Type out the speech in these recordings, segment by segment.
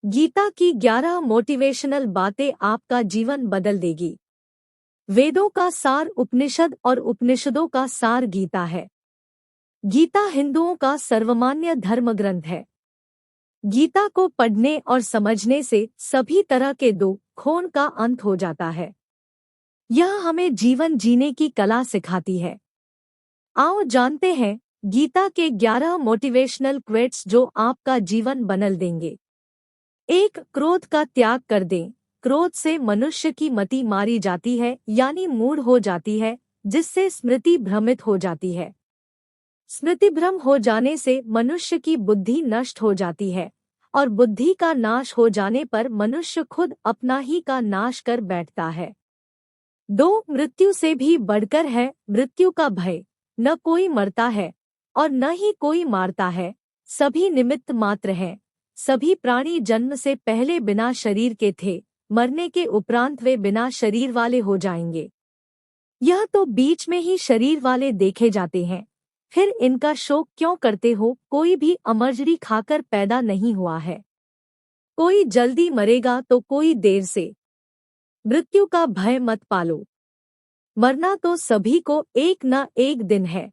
गीता की 11 मोटिवेशनल बातें आपका जीवन बदल देगी। वेदों का सार उपनिषद और उपनिषदों का सार गीता है। गीता हिंदुओं का सर्वमान्य धर्म ग्रंथ है। गीता को पढ़ने और समझने से सभी तरह के दुखों का अंत हो जाता है। यह हमें जीवन जीने की कला सिखाती है। आओ जानते हैं गीता के 11 मोटिवेशनल क्वेट्स जो आपका जीवन बदल देंगे। 1. क्रोध का त्याग कर दें। क्रोध से मनुष्य की मति मारी जाती है यानी मूढ़ हो जाती है, जिससे स्मृति भ्रमित हो जाती है। स्मृति भ्रम हो जाने से मनुष्य की बुद्धि नष्ट हो जाती है और बुद्धि का नाश हो जाने पर मनुष्य खुद अपना ही का नाश कर बैठता है। 2. मृत्यु से भी बढ़कर है मृत्यु का भय। न कोई मरता है और न ही कोई मारता है, सभी निमित्त मात्र हैं। सभी प्राणी जन्म से पहले बिना शरीर के थे, मरने के उपरांत वे बिना शरीर वाले हो जाएंगे। यह तो बीच में ही शरीर वाले देखे जाते हैं, फिर इनका शोक क्यों करते हो? कोई भी अमरजरी खाकर पैदा नहीं हुआ है। कोई जल्दी मरेगा तो कोई देर से। मृत्यु का भय मत पालो। मरना तो सभी को एक न एक दिन है।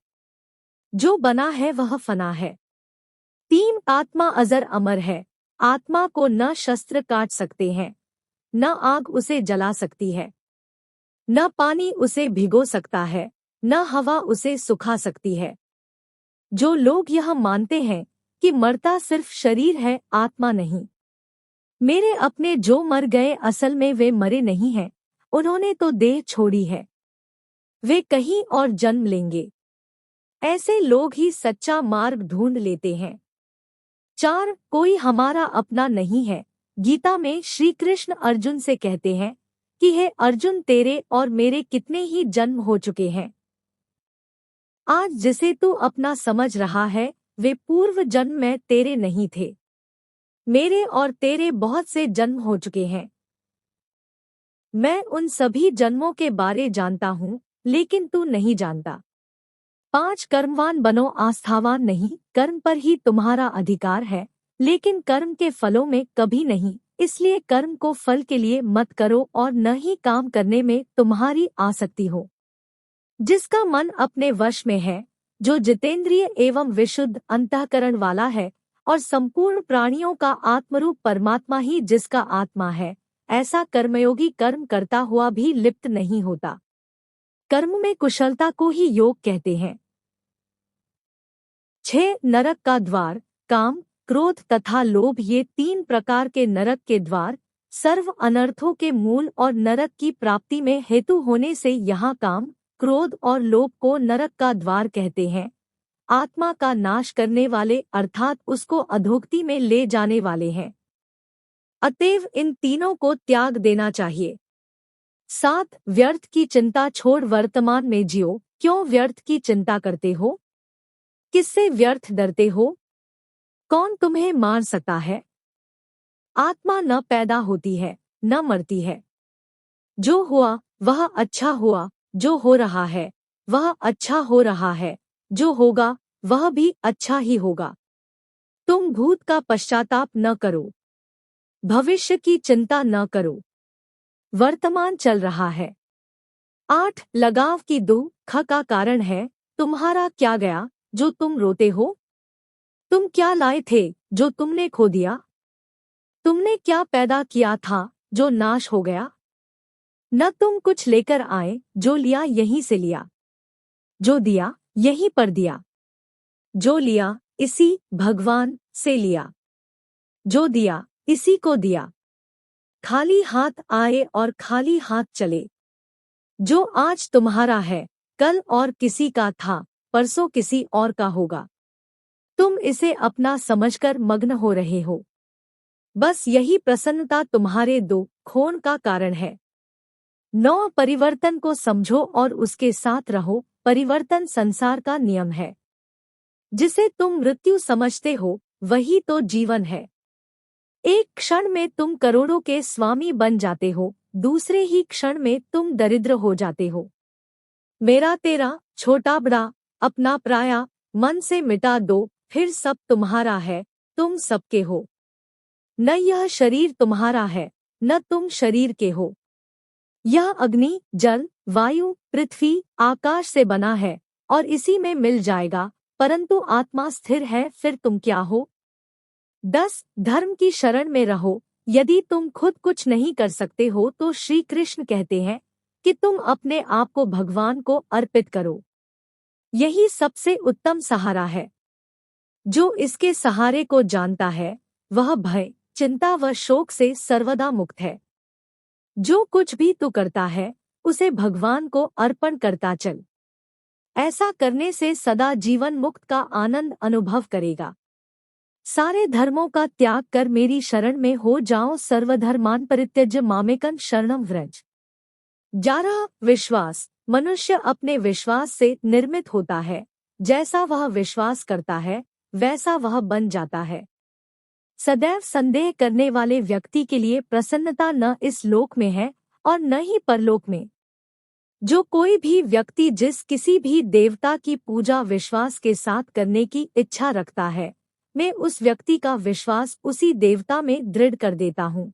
जो बना है वह फना है। 3. आत्मा अजर अमर है। आत्मा को न शस्त्र काट सकते हैं, न आग उसे जला सकती है, न पानी उसे भिगो सकता है, न हवा उसे सुखा सकती है। जो लोग यह मानते हैं कि मरता सिर्फ शरीर है, आत्मा नहीं। मेरे अपने जो मर गए असल में वे मरे नहीं हैं, उन्होंने तो देह छोड़ी है। वे कहीं और जन्म लेंगे। ऐसे लोग ही सच्चा मार्ग ढूंढ लेते हैं। 4. कोई हमारा अपना नहीं है। गीता में श्री कृष्ण अर्जुन से कहते हैं कि हे अर्जुन, तेरे और मेरे कितने ही जन्म हो चुके हैं। आज जिसे तू अपना समझ रहा है वे पूर्व जन्म में तेरे नहीं थे। मेरे और तेरे बहुत से जन्म हो चुके हैं। मैं उन सभी जन्मों के बारे जानता हूँ, लेकिन तू नहीं जानता। 5. कर्मवान बनो, आस्थावान नहीं। कर्म पर ही तुम्हारा अधिकार है, लेकिन कर्म के फलों में कभी नहीं। इसलिए कर्म को फल के लिए मत करो और न ही काम करने में तुम्हारी आसक्ति हो। जिसका मन अपने वश में है, जो जितेंद्रिय एवं विशुद्ध अंतःकरण वाला है और संपूर्ण प्राणियों का आत्मरूप परमात्मा ही जिसका आत्मा है, ऐसा कर्मयोगी कर्म करता हुआ भी लिप्त नहीं होता। कर्म में कुशलता को ही योग कहते हैं। 6. नरक का द्वार। काम, क्रोध तथा लोभ, ये 3 प्रकार के नरक के द्वार सर्व अनर्थों के मूल और नरक की प्राप्ति में हेतु होने से यहाँ काम, क्रोध और लोभ को नरक का द्वार कहते हैं। आत्मा का नाश करने वाले अर्थात उसको अधोगति में ले जाने वाले हैं। अतएव इन तीनों को त्याग देना चाहिए। 7. व्यर्थ की चिंता छोड़ वर्तमान में जियो। क्यों व्यर्थ की चिंता करते हो? किससे व्यर्थ डरते हो? कौन तुम्हें मार सकता है? आत्मा न पैदा होती है न मरती है। जो हुआ वह अच्छा हुआ, जो हो रहा है वह अच्छा हो रहा है, जो होगा वह भी अच्छा ही होगा। तुम भूत का पश्चाताप न करो, भविष्य की चिंता न करो। वर्तमान चल रहा है। 8. लगाव की दुख का कारण है तुम्हारा क्या गया जो तुम रोते हो? तुम क्या लाए थे जो तुमने खो दिया? तुमने क्या पैदा किया था जो नाश हो गया? न तुम कुछ लेकर आए, जो लिया यहीं से लिया, जो दिया यहीं पर दिया, जो लिया इसी भगवान से लिया, जो दिया इसी को दिया। खाली हाथ आए और खाली हाथ चले। जो आज तुम्हारा है कल और किसी का था, परसों किसी और का होगा। तुम इसे अपना समझकर मग्न हो रहे हो। बस यही प्रसन्नता तुम्हारे दुखों का कारण है। 9. परिवर्तन को समझो और उसके साथ रहो। परिवर्तन संसार का नियम है। जिसे तुम मृत्यु समझते हो वही तो जीवन है। एक क्षण में तुम करोड़ों के स्वामी बन जाते हो, दूसरे ही क्षण में तुम दरिद्र हो जाते हो। मेरा तेरा, छोटा बड़ा, अपना पराया मन से मिटा दो, फिर सब तुम्हारा है, तुम सबके हो। न यह शरीर तुम्हारा है, न तुम शरीर के हो। यह अग्नि, जल, वायु, पृथ्वी, आकाश से बना है और इसी में मिल जाएगा, परंतु आत्मा स्थिर है, फिर तुम क्या हो? 10 धर्म की शरण में रहो। यदि तुम खुद कुछ नहीं कर सकते हो तो श्री कृष्ण कहते हैं कि तुम अपने आप को भगवान को अर्पित करो। यही सबसे उत्तम सहारा है। जो इसके सहारे को जानता है वह भय, चिंता व शोक से सर्वदा मुक्त है। जो कुछ भी तू करता है उसे भगवान को अर्पण करता चल। ऐसा करने से सदा जीवन मुक्त का आनंद अनुभव करेगा। सारे धर्मों का त्याग कर मेरी शरण में हो जाओ। सर्वधर्मान परित्यज्य मामेकं शरणं व्रज। 11 विश्वास। मनुष्य अपने विश्वास से निर्मित होता है। जैसा वह विश्वास करता है वैसा वह बन जाता है। सदैव संदेह करने वाले व्यक्ति के लिए प्रसन्नता न इस लोक में है और न ही परलोक में। जो कोई भी व्यक्ति जिस किसी भी देवता की पूजा विश्वास के साथ करने की इच्छा रखता है, मैं उस व्यक्ति का विश्वास उसी देवता में दृढ़ कर देता हूँ।